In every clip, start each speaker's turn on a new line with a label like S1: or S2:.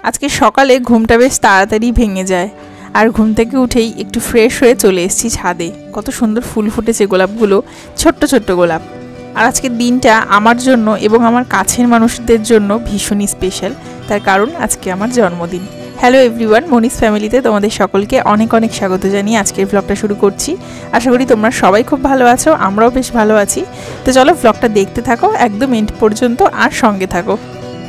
S1: আজকে সকালে ঘুমটা বেশ তাড়াতাড়ি ভেঙে যায় আর ঘুম থেকে উঠেই একটু ফ্রেশ হয়ে চলে এসেছি ছাদে। কত সুন্দর ফুল ফুটেছে, গোলাপগুলো ছোট্ট ছোট্ট গোলাপ। আর আজকের দিনটা আমার জন্য এবং আমার কাছের মানুষদের জন্য ভীষণই স্পেশাল, তার কারণ আজকে আমার জন্মদিন। হ্যালো এভরিওয়ান, মনিস ফ্যামিলিতে তোমাদের সকলকে অনেক অনেক স্বাগত জানিয়ে আজকের ব্লগটা শুরু করছি। আশা করি তোমরা সবাই খুব ভালো আছো, আমরাও বেশ ভালো আছি। তো চলো ব্লগটা দেখতে থাকো একদম এন্ড পর্যন্ত আর সঙ্গে থাকো।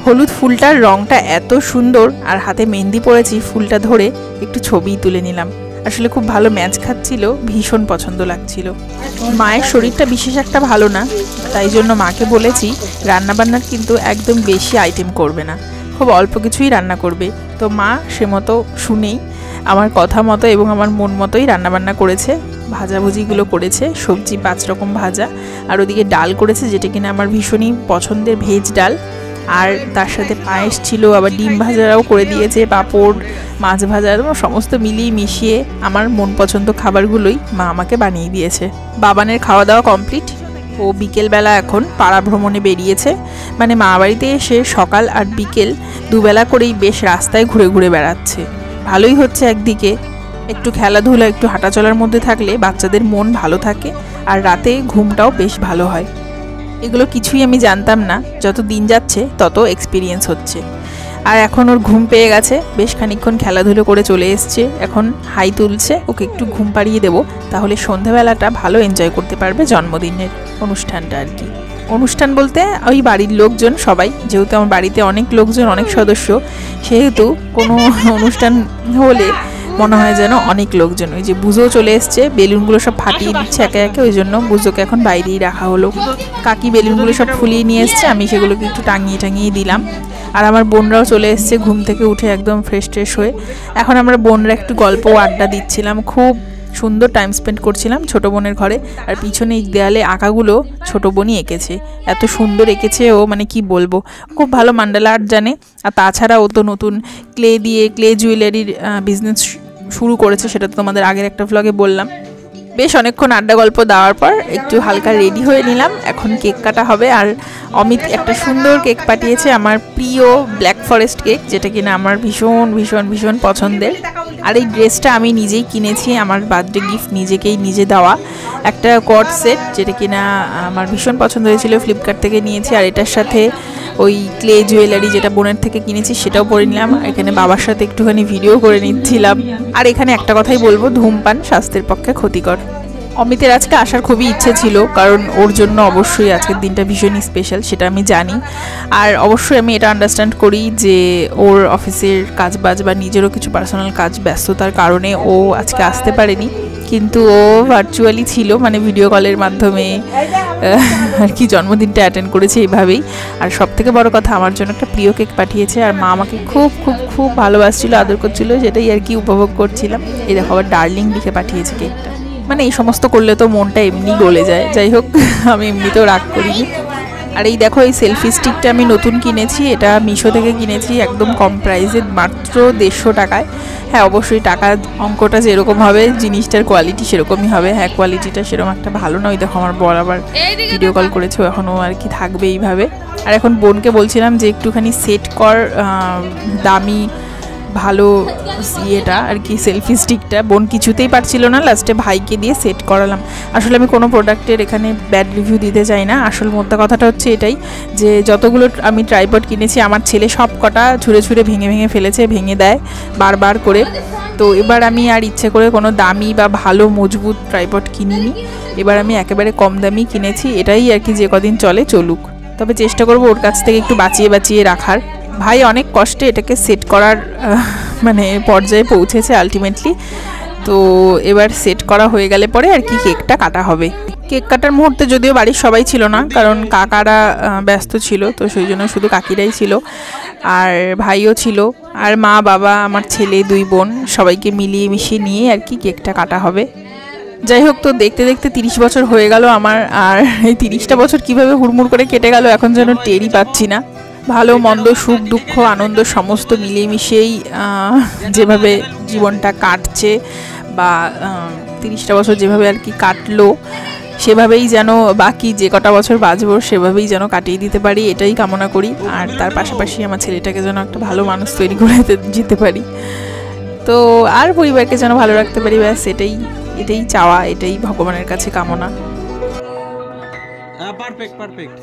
S1: হলুদ ফুলটার রঙটা এত সুন্দর, আর হাতে মেহেন্দি পরেছি, ফুলটা ধরে একটু ছবি তুলে নিলাম। আসলে খুব ভালো ম্যাচ খাচ্ছিল, ভীষণ পছন্দ লাগছিল। মায়ের শরীরটা বিশেষ একটা ভালো না, তাই জন্য মাকে বলেছি রান্নাবান্নার কিন্তু একদম বেশি আইটেম করবে না, খুব অল্প কিছুই রান্না করবে। তো মা সে মতো শুনেই আমার কথা মতো এবং আমার মন মতোই রান্নাবান্না করেছে। ভাজাভুজিগুলো করেছে, সবজি 5 রকম ভাজা, আর ওদিকে ডাল করেছে, যেটা কিনা আমার ভীষণই পছন্দের ভেজ ডাল। আর তার সাথে পায়েস ছিল, আবার ডিম ভাজাও করে দিয়েছে, পাঁপড়, মাছ ভাজা, সমস্ত মিলিয়ে মিশিয়ে আমার মন পছন্দ খাবারগুলোই মা আমাকে বানিয়ে দিয়েছে। বাবানের খাওয়া দাওয়া কমপ্লিট, ও বিকেলবেলা এখন পাড়া ভ্রমণে বেরিয়েছে। মানে মা বাড়িতে এসে সকাল আর বিকেল দুবেলা করেই বেশ রাস্তায় ঘুরে ঘুরে বেড়াচ্ছে। ভালোই হচ্ছে, একদিকে একটু খেলাধুলা, একটু হাঁটাচলার মধ্যে থাকলে বাচ্চাদের মন ভালো থাকে, আর রাতে ঘুমটাও বেশ ভালো হয়। এগুলো কিছুই আমি জানতাম না, যত দিন যাচ্ছে তত এক্সপিরিয়েন্স হচ্ছে। আর এখন ওর ঘুম পেয়ে গেছে, বেশ খানিকক্ষণ খেলাধুলো করে চলে এসছে, এখন হাই তুলছে। ওকে একটু ঘুম পাড়িয়ে দেবো, তাহলে সন্ধ্যাবেলাটা ভালো এনজয় করতে পারবে জন্মদিনের অনুষ্ঠানটা আর কি। অনুষ্ঠান বলতে ওই বাড়ির লোকজন সবাই, যেহেতু আমার বাড়িতে অনেক লোকজন, অনেক সদস্য, সেহেতু কোনো অনুষ্ঠান হলে মনে হয় যেন অনেক লোকজন। ওই যে বুঝো চলে এসছে, বেলুনগুলো সব ফাটিয়ে দিচ্ছে একে একে, ওই জন্য বুঝোকে এখন বাইরেই রাখা হলো। কাকি বেলুনগুলো সব ফুলিয়ে নিয়ে এসছে, আমি সেগুলোকে একটু টাঙিয়ে দিলাম। আর আমার বোনরাও চলে এসছে ঘুম থেকে উঠে একদম ফ্রেশ হয়ে। এখন আমরা বোনরা একটু গল্প আড্ডা দিচ্ছিলাম, খুব সুন্দর টাইম স্পেন্ড করছিলাম ছোটো বোনের ঘরে। আর পিছনে এই দেয়ালে আঁকাগুলো ছোটো বোনই এঁকেছে, এত সুন্দর এঁকেছে ও, মানে কি বলবো, খুব ভালো মান্ডালা আর্ট জানে। আর তাছাড়া ও তো নতুন ক্লে জুয়েলারির বিজনেস শুরু করেছে, সেটা তো তোমাদের আগের একটা ভ্লগে বললাম। বেশ অনেকক্ষণ আড্ডা গল্প দেওয়ার পর একটু হালকা রেডি হয়ে নিলাম, এখন কেক কাটা হবে। আর অমিত একটা সুন্দর কেক পাঠিয়েছে, আমার প্রিয় ব্ল্যাক ফরেস্ট কেক, যেটা কিনা আমার ভীষণ ভীষণ ভীষণ পছন্দের। আর এই ড্রেসটা আমি নিজেই কিনেছি, আমার বার্থডে গিফট, নিজে দেওয়া একটা কট সেট, যেটা কিনা আমার ভীষণ পছন্দ হয়েছিল, ফ্লিপকার্ট থেকে নিয়েছি। আর এটার সাথে ওই ক্লে জুয়েলারি যেটা বোনের থেকে কিনেছি সেটাও পরে নিলাম। এখানে বাবার সাথে একটুখানি ভিডিও করে নিচ্ছিলাম। আর এখানে একটা কথাই বলবো, ধূমপান স্বাস্থ্যের পক্ষে ক্ষতিকর। অমিতের আজকে আসার খুবই ইচ্ছে ছিল, কারণ ওর জন্য অবশ্যই আজকের দিনটা ভীষণই স্পেশাল, সেটা আমি জানি। আর অবশ্যই আমি এটা আন্ডারস্ট্যান্ড করি যে ওর অফিসের কাজবাজ বা নিজেরও কিছু পার্সোনাল কাজ ব্যস্ততার কারণে ও আজকে আসতে পারেনি, কিন্তু ও ভার্চুয়ালি ছিল, মানে ভিডিও কলের মাধ্যমে আর কি জন্মদিনটা অ্যাটেন্ড করেছে এইভাবেই। আর সবথেকে বড় কথা, আমার জন্য একটা প্রিয় কেক পাঠিয়েছে, আর মা আমাকে খুব খুব খুব ভালোবাসছিল, আদর করছিল, যেটাই আর কি উপভোগ করছিলাম। এই দেখো আবার ডার্লিং লিখে পাঠিয়েছে কেকটা। মানে এই সমস্ত করলে তো মনটা এমনি গলে যায়, যাই হোক আমি এমনিতেও রাগ করিনি। আর এই দেখো, এই সেলফি স্টিকটা আমি নতুন কিনেছি, এটা মিশো থেকে কিনেছি, একদম কম প্রাইসে, মাত্র 150 টাকায়। হ্যাঁ অবশ্যই টাকার অঙ্কটা যেরকম হবে জিনিসটার কোয়ালিটি সেরকমই হবে। হ্যাঁ কোয়ালিটিটা সেরকম একটা ভালো নয়। দেখো আমার বর আবার ভিডিও কল করেছে, এখনও আর কি থাকবে এইভাবে। আর এখন বোনকে বলছিলাম যে একটুখানি সেট কর দামি ভালো ইয়েটা আর কি, সেলফি স্টিকটা। বোন কিছুতেই পারছিল না, লাস্টে ভাইকে দিয়ে সেট করালাম। আসলে আমি কোনো প্রোডাক্টের এখানে ব্যাড রিভিউ দিতে চাই না, আসল মোদ্দা কথাটা হচ্ছে এটাই যে যতগুলো আমি ট্রাইপড কিনেছি, আমার ছেলে সব কটা ছুঁড়ে ভেঙে ফেলেছে, ভেঙে দেয় বারবার করে। তো এবার আমি আর ইচ্ছে করে কোনো দামি বা ভালো মজবুত ট্রাইপড কিনিনি, এবার আমি একেবারে কম দামি কিনেছি। এটাই আর কি যে কদিন চলুক, তবে চেষ্টা করবো ওর কাছ থেকে একটু বাঁচিয়ে রাখার। ভাই অনেক কষ্টে এটাকে সেট করার মানে পর্যায়ে পৌঁছেছে আলটিমেটলি। তো এবার সেট করা হয়ে গেলে পরে আর কি কেকটা কাটা হবে। কেক কাটার মুহূর্তে যদিও বাড়ির সবাই ছিল না, কারণ কাকারা ব্যস্ত ছিল, তো সেই জন্য শুধু কাকিরাই ছিল, আর ভাইও ছিল, আর মা বাবা আমার ছেলে 2 বোন সবাইকে মিলিয়ে মিশিয়ে নিয়ে আর কি কেকটা কাটা হবে। যাই হোক, তো দেখতে দেখতে 30 বছর হয়ে গেল আমার, আর এই 30টা বছর কীভাবে হুড়মুড় করে কেটে গেল এখন যেন টেরই পাচ্ছি না। ভালো মন্দ, সুখ দুঃখ, আনন্দ সমস্ত মিলিয়ে মিশিয়েই যেভাবে জীবনটা কাটছে, বা 30টা বছর যেভাবে আর কি কাটলো, সেভাবেই যেন বাকি যে কটা বছর বাঁচবো সেভাবেই যেন কাটিয়ে দিতে পারি, এটাই কামনা করি। আর তার পাশাপাশি আমার ছেলেটাকে যেন একটা ভালো মানুষ তৈরি করে যেতে পারি, তো আর পরিবারকে যেন ভালো রাখতে পারি, ব্যাস এটাই চাওয়া, এটাই ভগবানের কাছে কামনা।
S2: পারফেক্ট পারফেক্ট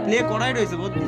S2: প্লে করাই রয়েছে বন্ধু।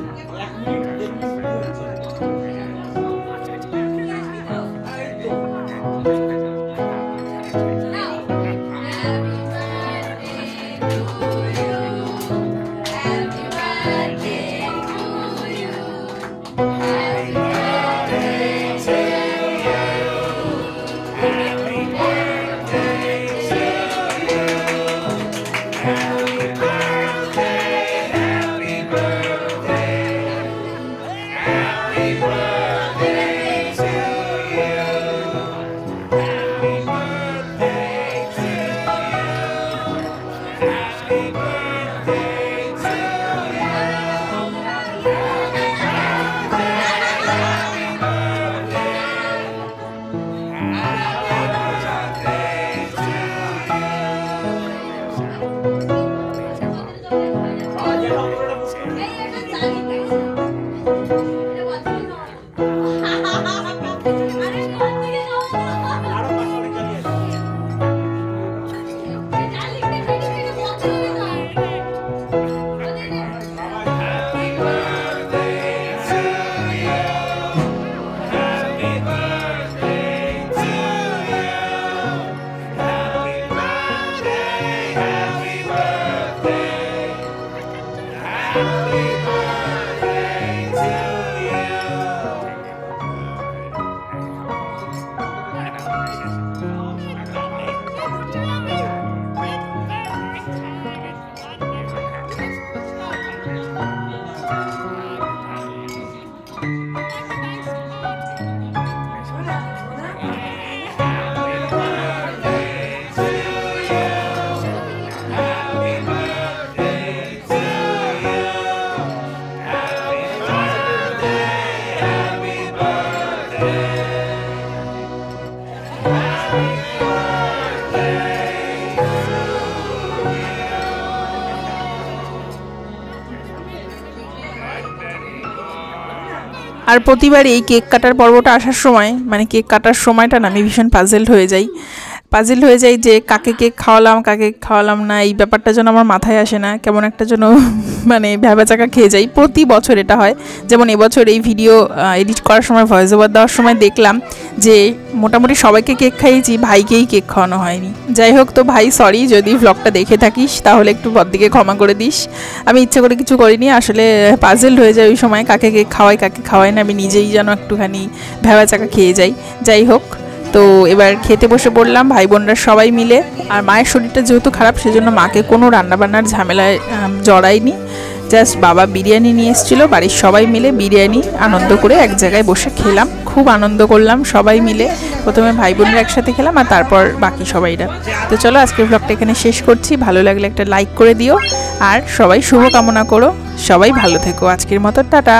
S1: আর প্রতিবার এই কেক কাটার পর্বটা আসার সময়, মানে কেক কাটার সময়টা না আমি ভীষণ পাজেলড হয়ে যাই যে কাকে কেক খাওয়ালাম না, এই ব্যাপারটা যেন আমার মাথায় আসে না, কেমন একটা যেন মানে ভ্যাবাচাকা খেয়ে যাই। প্রতি বছর এটা হয়। যেমন এবছর এই ভিডিও এডিট করার সময়, ভয়েস ওভার দেওয়ার সময় দেখলাম যে মোটামুটি সবাইকে কেক খাইয়েছি, ভাইকেই কেক খাওয়ানো হয়নি। যাই হোক, তো ভাই সরি যদি ভ্লগটা দেখে থাকিস, তাহলে একটু বড়দিকে ক্ষমা করে দিস। আমি ইচ্ছে করে কিছু করিনি, আসলে পাজেলড হয়ে যায় ওই সময়, কাকে কেক খাওয়াই না, আমি নিজেই যেন একটুখানি ভ্যাবাচাকা খেয়ে যাই। যাই হোক, তো এবার খেতে বসে পড়লাম ভাই বোনরা সবাই মিলে। আর মায়ের শরীরটা যেহেতু খারাপ, সেজন্য মাকে কোনো রান্নাবান্নার ঝামেলায় জড়াইনি। জাস্ট বাবা বিরিয়ানি নিয়ে এসেছিলো, বাড়ির সবাই মিলে বিরিয়ানি আনন্দ করে এক জায়গায় বসে খেলাম, খুব আনন্দ করলাম সবাই মিলে। প্রথমে ভাই বোনরা একসাথে খেলাম, আর তারপর বাকি সবাইরা। তো চলো আজকের ব্লগটা এখানে শেষ করছি। ভালো লাগলে একটা লাইক করে দিও, আর সবাই শুভ কামনা করো, সবাই ভালো থেকো। আজকের মতো টাটা।